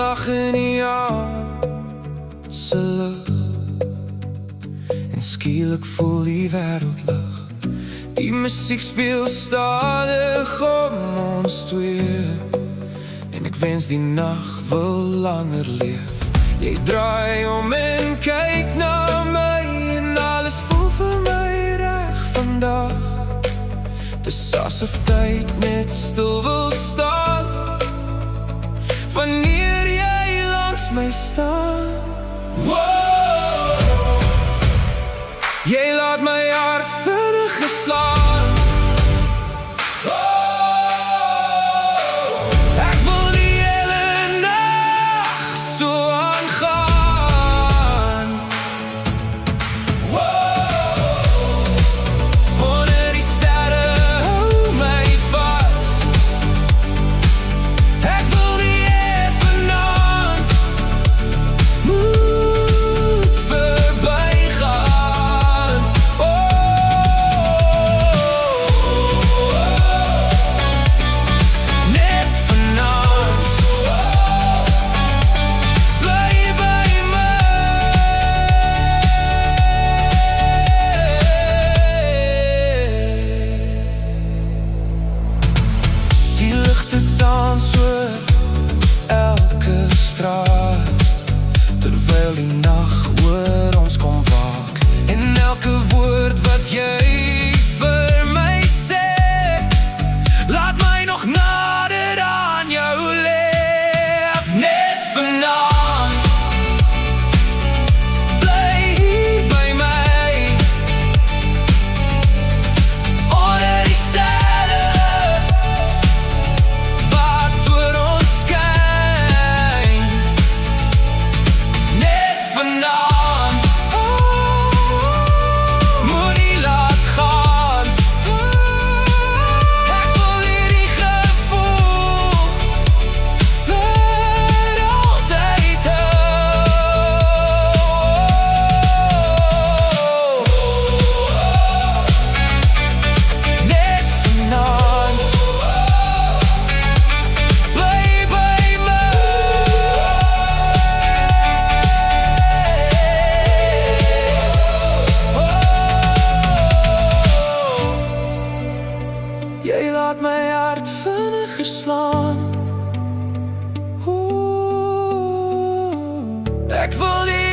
lag in die aardse lug en skielik voel die wêreld lig. Die musiek speel stadig om ons twee en ek wens die nag wil langer leef. Jy draai om en kyk na my en alles voel vir my reg vandag. Dis asof tyd net stil wil staan wanneer jy langs my staan. Wow! Jy laat my hart vinnig slaan. Oh! Ek wil die hele nag so aangaan. Wow! Onder die sterre hou my vas. Ek wil die evenaand moet verbygaan. Net vanaand bly by my. Die ligte dans oor elke straat terwyl die nag oor ons kom waak. En elke woord wat jy vir my sê laat my nog nader aan jou leef. Net vanaand bly hier by my onder die sterre wat oor ons skyn. Net vanaand moenie laat gaan. Ek wil hierdie gevoel vir altyd hou. Net vanaand bly by my. Jy laat my hart vinniger slaan. Ek wil die